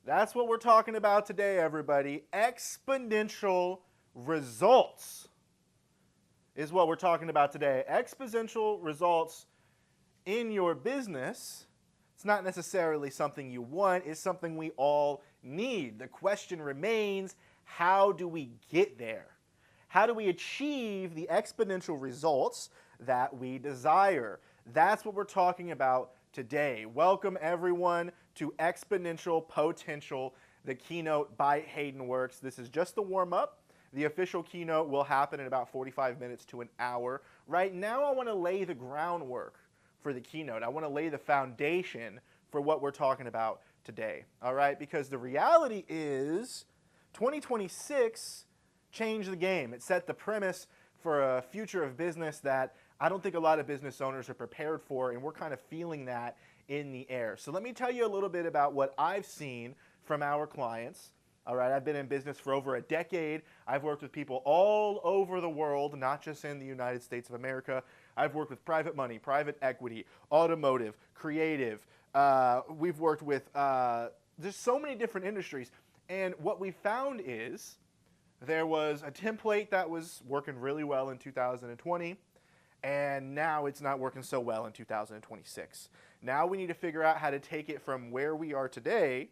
That's what we're talking about today, everybody. Exponential results is what we're talking about today. Exponential results in your business. It's not necessarily something you want, it's something we all need. The question remains, how do we get there? How do we achieve the exponential results that we desire? That's what we're talking about today. Welcome everyone to Exponential Potential, the keynote by Haydenworks. This is just the warm-up. The official keynote will happen in about 45 minutes to an hour. Right now I want to lay the groundwork for the keynote. I want to lay the foundation for what we're talking about today. All right, because the reality is 2026 changed the game. It set the premise for a future of business that I don't think a lot of business owners are prepared for, and we're kind of feeling that in the air. So let me tell you a little bit about what I've seen from our clients. All right, I've been in business for over a decade. I've worked with people all over the world, not just in the United States of America. I've worked with private money, private equity, automotive, creative. We've worked with just so many different industries. And what we found is there was a template that was working really well in 2020, and now it's not working so well in 2026. Now we need to figure out how to take it from where we are today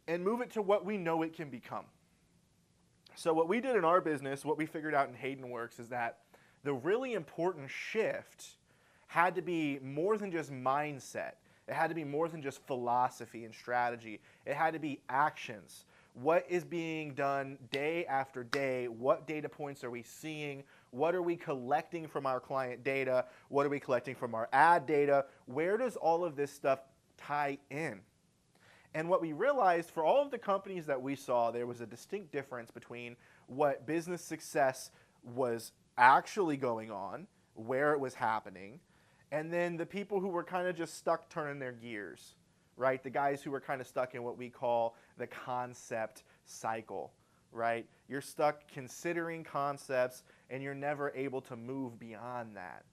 and move it to what we know it can become. So what we did in our business, what we figured out in Haydenworks, is that the really important shift had to be more than just mindset. It had to be more than just philosophy and strategy. It had to be actions. What is being done day after day? What data points are we seeing? What are we collecting from our client data? What are we collecting from our ad data? Where does all of this stuff tie in? And what we realized for all of the companies that we saw, there was a distinct difference between what business success was actually going on, where it was happening, and then the people who were kind of just stuck turning their gears, right? The guys who were kind of stuck in what we call the concept cycle, right? You're stuck considering concepts and you're never able to move beyond that,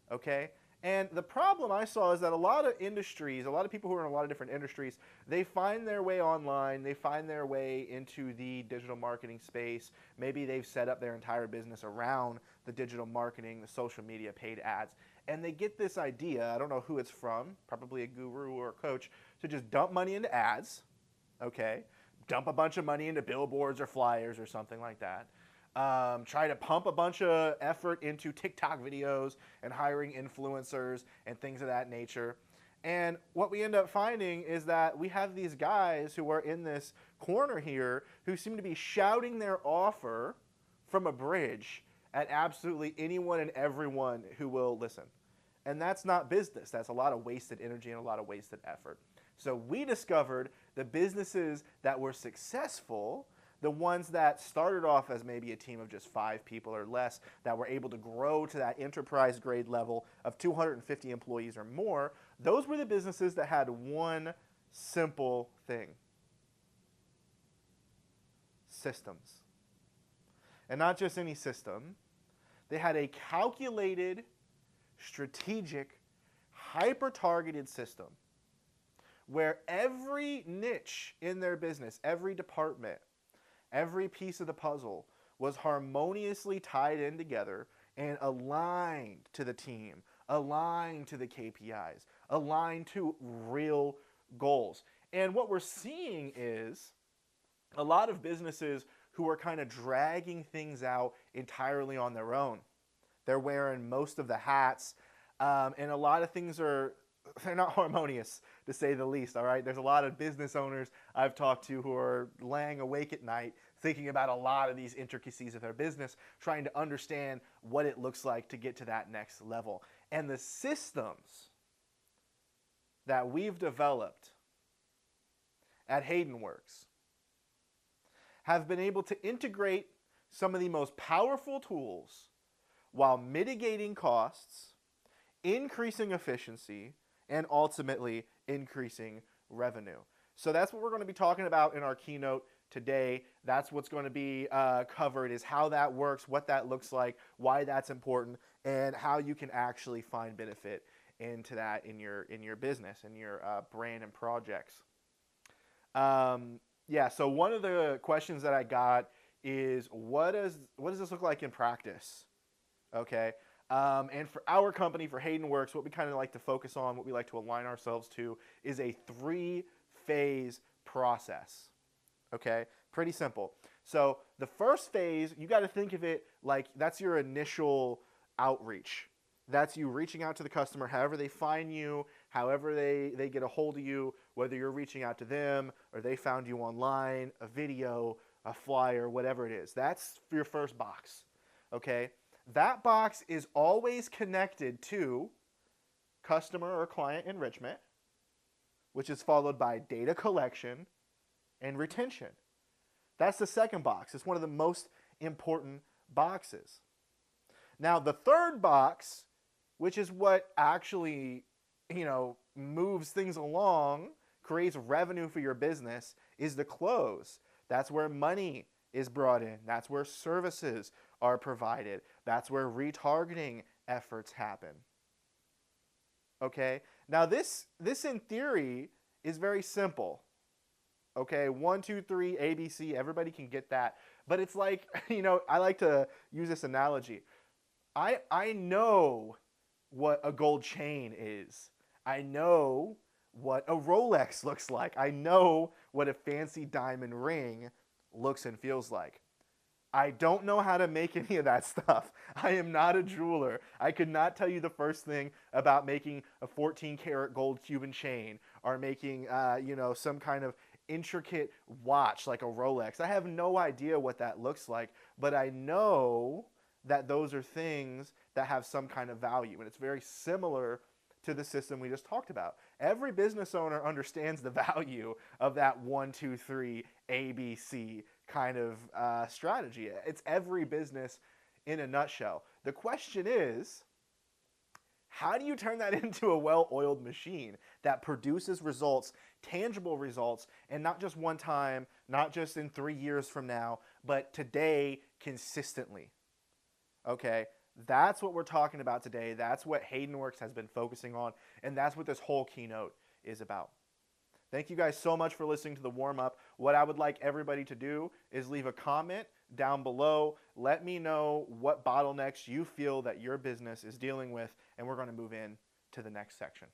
okay? And the problem I saw is that a lot of industries, a lot of people who are in a lot of different industries, they find their way online, they find their way into the digital marketing space. Maybe they've set up their entire business around the digital marketing, the social media, paid ads, and they get this idea, I don't know who it's from, probably a guru or a coach, to just dump money into ads, okay? Dump a bunch of money into billboards or flyers or something like that. Try to pump a bunch of effort into TikTok videos and hiring influencers and things of that nature. And what we end up finding is that we have these guys who are in this corner here who seem to be shouting their offer from a bridge at absolutely anyone and everyone who will listen. And that's not business. That's a lot of wasted energy and a lot of wasted effort. So we discovered the businesses that were successful, the ones that started off as maybe a team of just 5 people or less, that were able to grow to that enterprise grade level of 250 employees or more, those were the businesses that had one simple thing: systems. And not just any system. They had a calculated, strategic, hyper-targeted system where every niche in their business, every department, every piece of the puzzle was harmoniously tied in together and aligned to the team, aligned to the KPIs, aligned to real goals. And what we're seeing is a lot of businesses who are kind of dragging things out entirely on their own. They're wearing most of the hats, and a lot of things they're not harmonious, to say the least, all right? There's a lot of business owners I've talked to who are laying awake at night thinking about a lot of these intricacies of their business, trying to understand what it looks like to get to that next level. And the systems that we've developed at Haydenworks have been able to integrate some of the most powerful tools while mitigating costs, increasing efficiency, and ultimately increasing revenue. So that's what we're going to be talking about in our keynote today. That's what's going to be covered, is how that works, what that looks like, why that's important, and how you can actually find benefit into that in your business and your brand and projects. Yeah, so one of the questions that I got is what does this look like in practice? Okay. And for our company, for Hayden Works, what we kind of like to focus on, what we like to align ourselves to, is a 3-phase process. Okay, pretty simple. So the first phase, you got to think of it like that's your initial outreach. That's you reaching out to the customer, however they find you, however they get a hold of you, whether you're reaching out to them or they found you online, a video, a flyer, whatever it is. That's your first box. Okay, that box is always connected to customer or client enrichment, which is followed by data collection and retention. That's the second box. It's one of the most important boxes. Now, the third box, which is what actually, moves things along, creates revenue for your business, is the close. That's where money is brought in. That's where services are provided. That's where retargeting efforts happen. Okay? Now, this in theory is very simple. Okay, 1, 2, 3, ABC, everybody can get that. But it's like, I like to use this analogy. I know what a gold chain is. I know what a Rolex looks like. I know what a fancy diamond ring looks and feels like. I don't know how to make any of that stuff. I am not a jeweler. I could not tell you the first thing about making a 14 karat gold Cuban chain or making, some kind of intricate watch like a Rolex. I have no idea what that looks like, but I know that those are things that have some kind of value. And it's very similar to the system we just talked about. Every business owner understands the value of that 1, 2, 3 ABC kind of strategy. It's every business in a nutshell. The question is, how do you turn that into a well-oiled machine that produces results, tangible results, and not just one time, not just in 3 years from now, but today consistently? Okay, that's what we're talking about today. That's what Hayden Works has been focusing on, and that's what this whole keynote is about. Thank you guys so much for listening to the warm-up. What I would like everybody to do is leave a comment down below. Let me know what bottlenecks you feel that your business is dealing with, and we're going to move in to the next section.